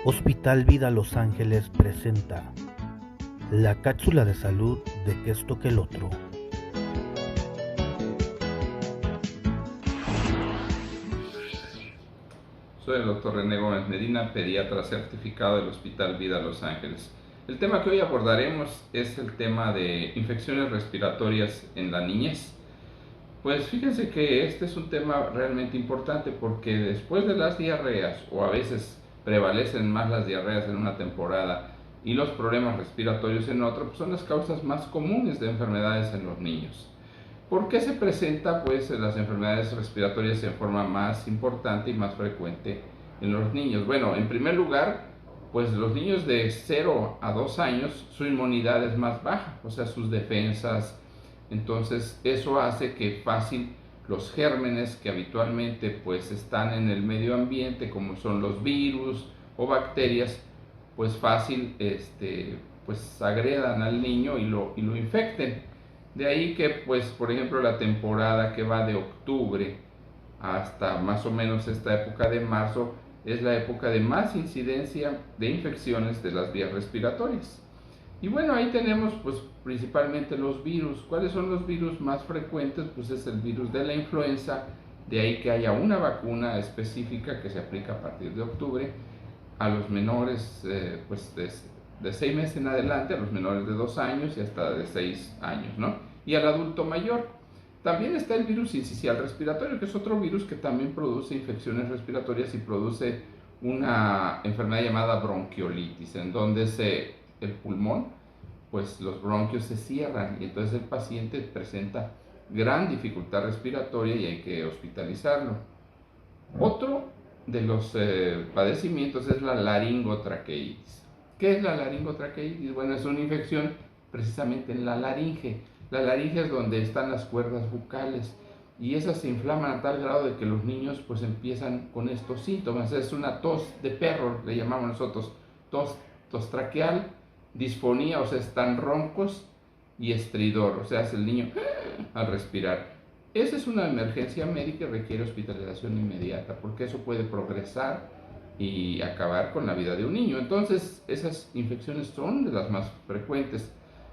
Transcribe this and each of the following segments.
Hospital Vida Los Ángeles presenta la cápsula de salud de Que esto que el otro. Soy el doctor René Gómez Medina, pediatra certificado del Hospital Vida Los Ángeles. El tema que hoy abordaremos es el tema de infecciones respiratorias en la niñez. Pues fíjense que este es un tema realmente importante porque después de las diarreas, o a veces prevalecen más las diarreas en una temporada y los problemas respiratorios en otra, pues son las causas más comunes de enfermedades en los niños. ¿Por qué se presenta pues las enfermedades respiratorias en forma más importante y más frecuente en los niños? Bueno, en primer lugar, pues los niños de 0 a 2 años su inmunidad es más baja, o sea, sus defensas. Entonces eso hace que fácil los gérmenes que habitualmente pues están en el medio ambiente, como son los virus o bacterias, pues fácil pues agredan al niño y lo infecten. De ahí que pues por ejemplo la temporada que va de octubre hasta más o menos esta época de marzo es la época de más incidencia de infecciones de las vías respiratorias. Y bueno, ahí tenemos pues principalmente los virus. ¿Cuáles son los virus más frecuentes? Pues es el virus de la influenza, de ahí que haya una vacuna específica que se aplica a partir de octubre a los menores pues de 6 meses en adelante, a los menores de 2 años y hasta de 6 años, ¿no? Y al adulto mayor. También está el virus sincicial respiratorio, que es otro virus que también produce infecciones respiratorias y produce una enfermedad llamada bronquiolitis, en donde el pulmón, pues los bronquios se cierran y entonces el paciente presenta gran dificultad respiratoria y hay que hospitalizarlo. Otro de los padecimientos es la laringotraqueitis. ¿Qué es la laringotraqueitis? Bueno, es una infección precisamente en la laringe. La laringe es donde están las cuerdas bucales y esas se inflaman a tal grado de que los niños pues empiezan con estos síntomas. Es una tos de perro, le llamamos nosotros, tos traqueal, disfonía, o sea, están roncos, y estridor, o sea, es el niño al respirar. Esa es una emergencia médica y requiere hospitalización inmediata, porque eso puede progresar y acabar con la vida de un niño. Entonces, esas infecciones son de las más frecuentes.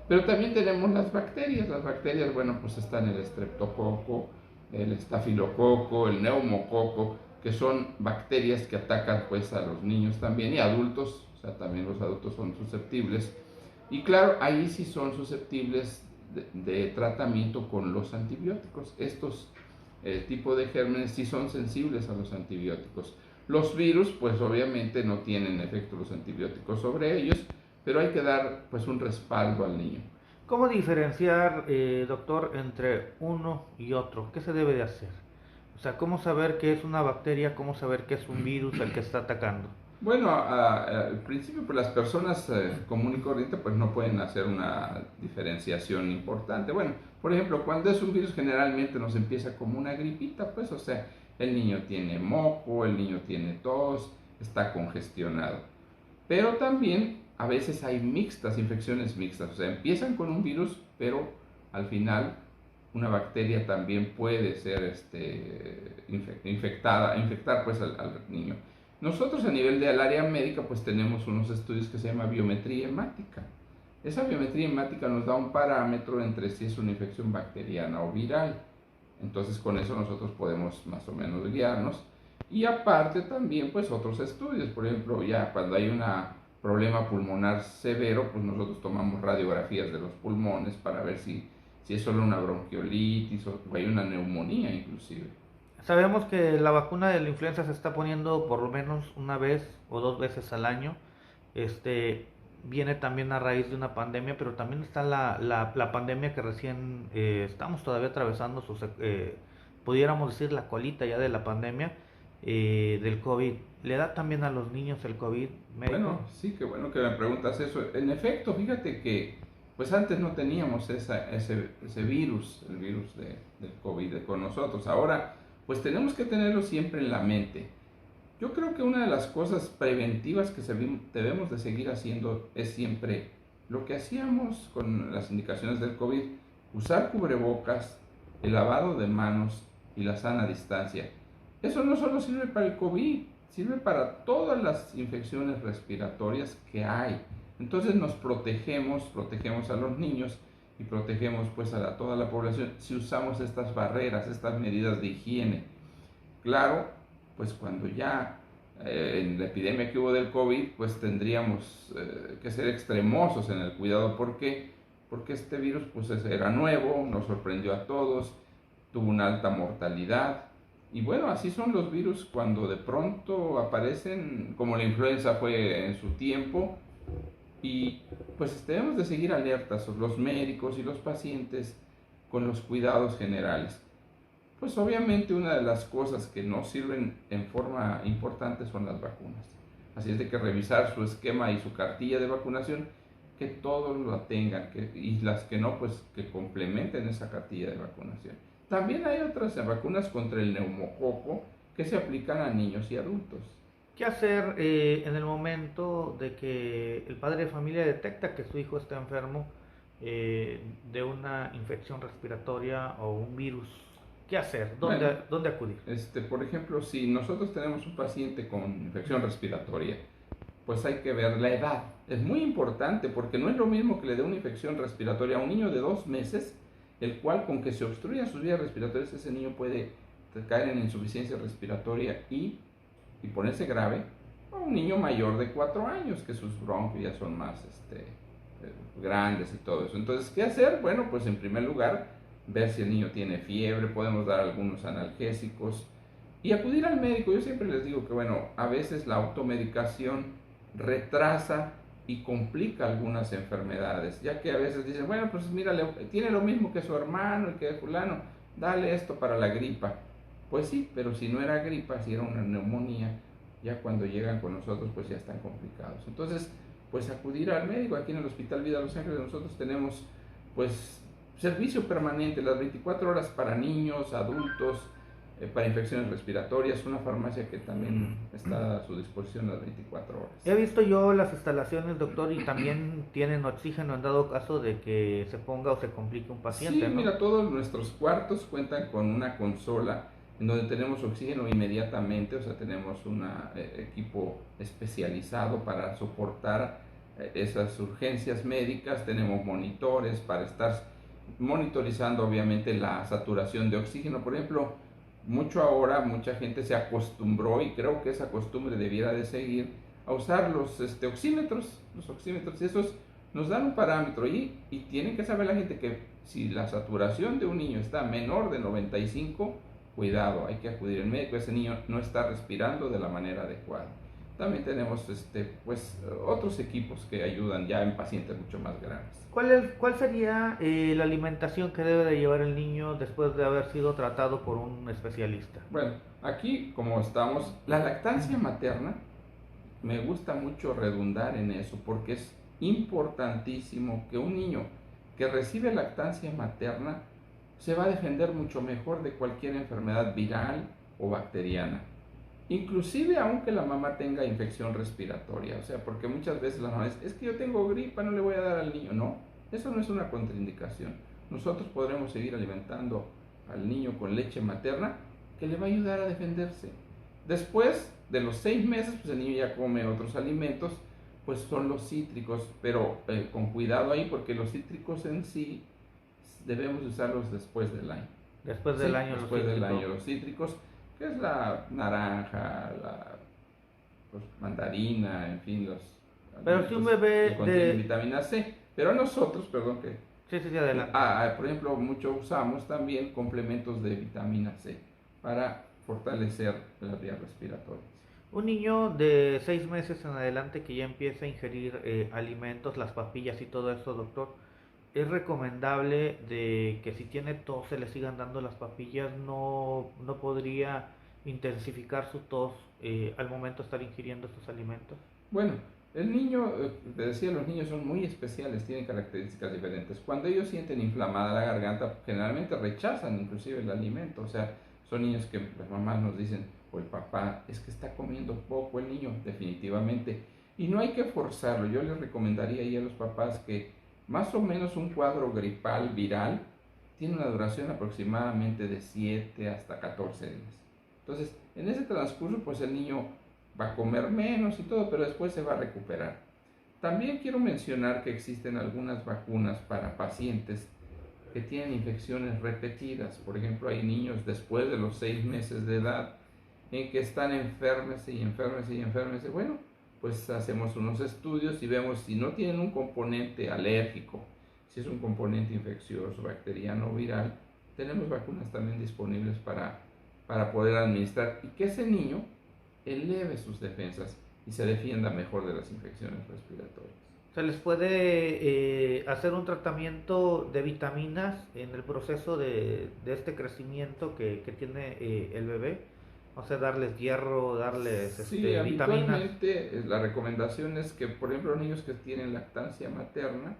Pero también tenemos las bacterias. Las bacterias, bueno, pues están el estreptococo, el estafilococo, el neumococo, que son bacterias que atacan pues a los niños también y adultos, o sea, también los adultos son susceptibles. Y claro, ahí sí son susceptibles de tratamiento con los antibióticos. Estos tipos de gérmenes sí son sensibles a los antibióticos. Los virus, pues obviamente no tienen efecto los antibióticos sobre ellos, pero hay que dar pues un respaldo al niño. ¿Cómo diferenciar, doctor, entre uno y otro? ¿Qué se debe de hacer? O sea, ¿cómo saber que es una bacteria? ¿Cómo saber que es un virus el que está atacando? Bueno, al principio pues las personas común y corriente pues no pueden hacer una diferenciación importante. Bueno, por ejemplo, cuando es un virus generalmente nos empieza como una gripita, pues o sea, el niño tiene moco, el niño tiene tos, está congestionado. Pero también a veces hay infecciones mixtas, o sea, empiezan con un virus, pero al final una bacteria también puede ser infectar pues al niño. Nosotros a nivel del área médica pues tenemos unos estudios que se llama biometría hemática. Esa biometría hemática nos da un parámetro entre si es una infección bacteriana o viral. Entonces con eso nosotros podemos más o menos guiarnos. Y aparte también pues otros estudios, por ejemplo ya cuando hay un problema pulmonar severo, pues nosotros tomamos radiografías de los pulmones para ver si es solo una bronquiolitis o hay una neumonía inclusive. Sabemos que la vacuna de la influenza se está poniendo por lo menos una vez o dos veces al año. Este viene también a raíz de una pandemia, pero también está la pandemia que recién estamos todavía atravesando, pudiéramos decir la colita ya de la pandemia del COVID. ¿Le da también a los niños el COVID médico? Bueno, sí, qué bueno que me preguntas eso. En efecto, fíjate que pues antes no teníamos ese virus, el virus del COVID con nosotros. Ahora pues tenemos que tenerlo siempre en la mente. Yo creo que una de las cosas preventivas que debemos de seguir haciendo es siempre lo que hacíamos con las indicaciones del COVID, usar cubrebocas, el lavado de manos y la sana distancia. Eso no solo sirve para el COVID, sirve para todas las infecciones respiratorias que hay. Entonces nos protegemos a los niños y protegemos pues toda la población si usamos estas barreras, estas medidas de higiene. Claro, pues cuando ya en la epidemia que hubo del COVID, pues tendríamos que ser extremosos en el cuidado. ¿Por qué? Porque este virus pues era nuevo, nos sorprendió a todos, tuvo una alta mortalidad. Y bueno, así son los virus cuando de pronto aparecen, como la influenza fue en su tiempo, y pues debemos de seguir alertas los médicos y los pacientes con los cuidados generales. Pues obviamente una de las cosas que nos sirven en forma importante son las vacunas. Así es de que revisar su esquema y su cartilla de vacunación, que todos lo tengan, y las que no, pues que complementen esa cartilla de vacunación. También hay otras vacunas contra el neumococo que se aplican a niños y adultos. ¿Qué hacer en el momento de que el padre de familia detecta que su hijo está enfermo de una infección respiratoria o un virus? ¿Qué hacer? Bueno, ¿Dónde acudir? por ejemplo, si nosotros tenemos un paciente con infección respiratoria, pues hay que ver la edad. Es muy importante porque no es lo mismo que le dé una infección respiratoria a un niño de 2 meses, el cual con que se obstruyan sus vías respiratorias, ese niño puede caer en insuficiencia respiratoria y ponerse grave, a un niño mayor de 4 años, que sus bronquios ya son más grandes y todo eso. Entonces, ¿qué hacer? Bueno, pues en primer lugar, ver si el niño tiene fiebre, podemos dar algunos analgésicos y acudir al médico. Yo siempre les digo que, bueno, a veces la automedicación retrasa y complica algunas enfermedades, ya que a veces dicen, bueno, pues mira, tiene lo mismo que su hermano y que fulano, dale esto para la gripa. Pues sí, pero si no era gripa, si era una neumonía, ya cuando llegan con nosotros pues ya están complicados. Entonces, pues acudir al médico. Aquí en el Hospital Vida Los Ángeles nosotros tenemos pues servicio permanente, las 24 horas para niños, adultos, para infecciones respiratorias, una farmacia que también está a su disposición las 24 horas. He visto yo las instalaciones, doctor, y también tienen oxígeno en dado caso de que se ponga o se complique un paciente, Sí, ¿no? mira, todos nuestros cuartos cuentan con una consola en donde tenemos oxígeno inmediatamente, o sea, tenemos un equipo especializado para soportar esas urgencias médicas, tenemos monitores para estar monitorizando obviamente la saturación de oxígeno. Por ejemplo, mucha gente se acostumbró, y creo que esa costumbre debiera de seguir, a usar los oxímetros, y esos nos dan un parámetro, y tienen que saber la gente que si la saturación de un niño está menor de 95, cuidado, hay que acudir al médico, ese niño no está respirando de la manera adecuada. También tenemos otros equipos que ayudan ya en pacientes mucho más grandes. ¿Cuál sería la alimentación que debe de llevar el niño después de haber sido tratado por un especialista? Bueno, aquí como estamos, la lactancia materna, me gusta mucho redundar en eso porque es importantísimo que un niño que recibe lactancia materna se va a defender mucho mejor de cualquier enfermedad viral o bacteriana. Inclusive aunque la mamá tenga infección respiratoria, o sea, porque muchas veces la mamá dice, es que yo tengo gripa, no le voy a dar al niño. No, eso no es una contraindicación. Nosotros podremos seguir alimentando al niño con leche materna que le va a ayudar a defenderse. Después de los 6 meses, pues el niño ya come otros alimentos, pues son los cítricos, pero con cuidado ahí porque los cítricos en sí debemos usarlos después del año. Después del año, después del año los cítricos, que es la naranja, la mandarina, en fin, los pero si un bebé que contienen vitamina C. Pero nosotros, perdón que... Sí, adelante. Por ejemplo, mucho usamos también complementos de vitamina C para fortalecer las vías respiratorias. Un niño de 6 meses en adelante que ya empieza a ingerir alimentos, las papillas y todo eso, doctor, es recomendable de que si tiene tos se le sigan dando las papillas. No podría intensificar su tos al momento de estar ingiriendo estos alimentos. Bueno, el niño, te decía, los niños son muy especiales, tienen características diferentes. Cuando ellos sienten inflamada la garganta, generalmente rechazan inclusive el alimento. O sea, son niños que las mamás nos dicen, o el papá, es que está comiendo poco el niño, definitivamente. Y no hay que forzarlo. Yo les recomendaría ahí a los papás que más o menos un cuadro gripal viral tiene una duración aproximadamente de 7 hasta 14 días. Entonces, en ese transcurso, pues el niño va a comer menos y todo, pero después se va a recuperar. También quiero mencionar que existen algunas vacunas para pacientes que tienen infecciones repetidas. Por ejemplo, hay niños después de los 6 meses de edad en que están enfermes y enfermes y enfermes. Bueno, pues hacemos unos estudios y vemos si no tienen un componente alérgico, si es un componente infeccioso, bacteriano o viral. Tenemos vacunas también disponibles para poder administrar y que ese niño eleve sus defensas y se defienda mejor de las infecciones respiratorias. ¿Se les puede hacer un tratamiento de vitaminas en el proceso de este crecimiento que tiene el bebé? O sea, darles hierro, darles Sí, vitaminas. habitualmente la recomendación es que, por ejemplo, los niños que tienen lactancia materna,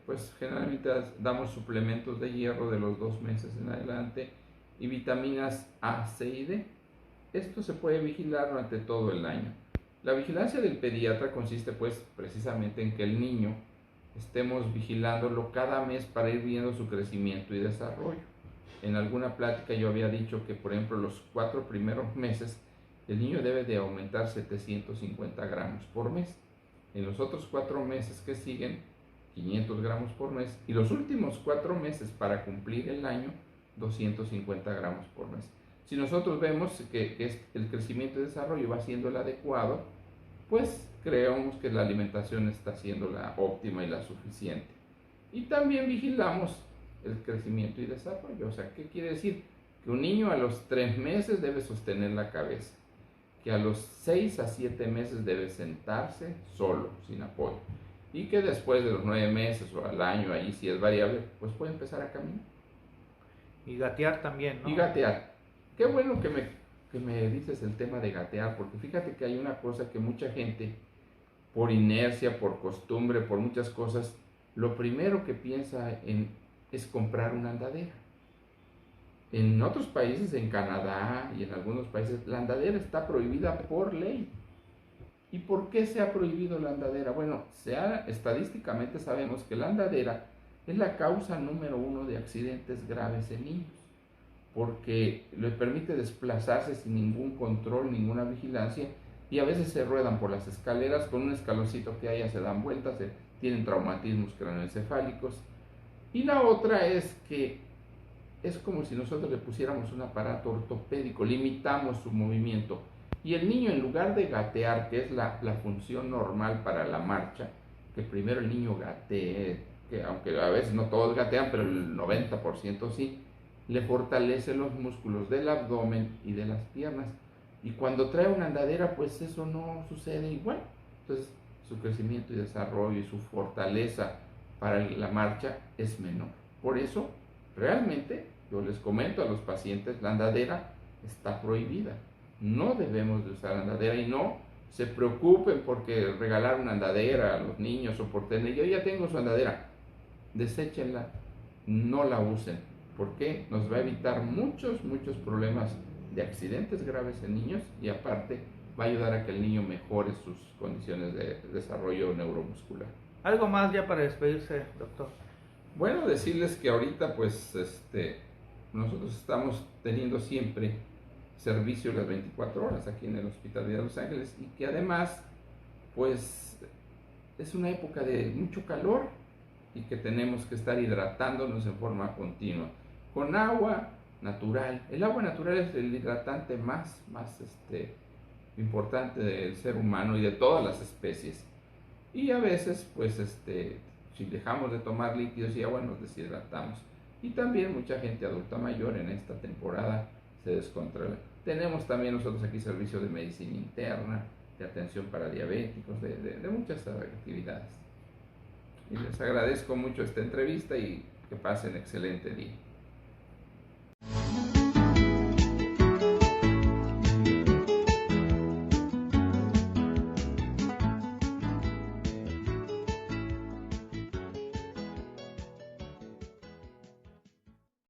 pues generalmente damos suplementos de hierro de los 2 meses en adelante y vitaminas A, C y D. Esto se puede vigilar durante todo el año. La vigilancia del pediatra consiste pues precisamente en que el niño estemos vigilándolo cada mes para ir viendo su crecimiento y desarrollo. En alguna plática yo había dicho que, por ejemplo, los 4 primeros meses el niño debe de aumentar 750 gramos por mes. En los otros 4 meses que siguen, 500 gramos por mes. Y los últimos 4 meses para cumplir el año, 250 gramos por mes. Si nosotros vemos que el crecimiento y desarrollo va siendo el adecuado, pues creemos que la alimentación está siendo la óptima y la suficiente. Y también vigilamos el crecimiento y desarrollo. O sea, ¿qué quiere decir? Que un niño a los 3 meses debe sostener la cabeza, que a los 6 a 7 meses debe sentarse solo, sin apoyo, y que después de los 9 meses o al año, ahí si es variable, pues puede empezar a caminar. Y gatear también, ¿no? Y gatear. Qué bueno que me dices el tema de gatear, porque fíjate que hay una cosa que mucha gente, por inercia, por costumbre, por muchas cosas, lo primero que piensa es comprar una andadera. En otros países, en Canadá y en algunos países, la andadera está prohibida por ley. ¿Y por qué se ha prohibido la andadera? Bueno, estadísticamente sabemos que la andadera es la causa número 1 de accidentes graves en niños, porque les permite desplazarse sin ningún control, ninguna vigilancia, y a veces se ruedan por las escaleras, con un escaloncito que haya se dan vueltas, tienen traumatismos craneoencefálicos. Y la otra es que es como si nosotros le pusiéramos un aparato ortopédico, limitamos su movimiento. Y el niño, en lugar de gatear, que es la función normal para la marcha, que primero el niño gatee, que aunque a veces no todos gatean, pero el 90% sí, le fortalece los músculos del abdomen y de las piernas. Y cuando trae una andadera, pues eso no sucede igual. Entonces, su crecimiento y desarrollo y su fortaleza para la marcha es menor. Por eso, realmente, yo les comento a los pacientes, la andadera está prohibida. No debemos de usar andadera y no se preocupen porque regalar una andadera a los niños o por tener, yo ya tengo su andadera, deséchenla, no la usen, porque nos va a evitar muchos problemas de accidentes graves en niños y aparte va a ayudar a que el niño mejore sus condiciones de desarrollo neuromuscular. Algo más ya para despedirse, doctor. Bueno, decirles que ahorita pues nosotros estamos teniendo siempre servicio las 24 horas aquí en el Hospital Vida de Los Ángeles y que además pues es una época de mucho calor y que tenemos que estar hidratándonos en forma continua con agua natural. El agua natural es el hidratante más importante del ser humano y de todas las especies. Y a veces pues si dejamos de tomar líquidos y agua nos deshidratamos. Y también mucha gente adulta mayor en esta temporada se descontrola. Tenemos también nosotros aquí servicios de medicina interna, de atención para diabéticos, de muchas actividades. Y les agradezco mucho esta entrevista y que pasen excelente día.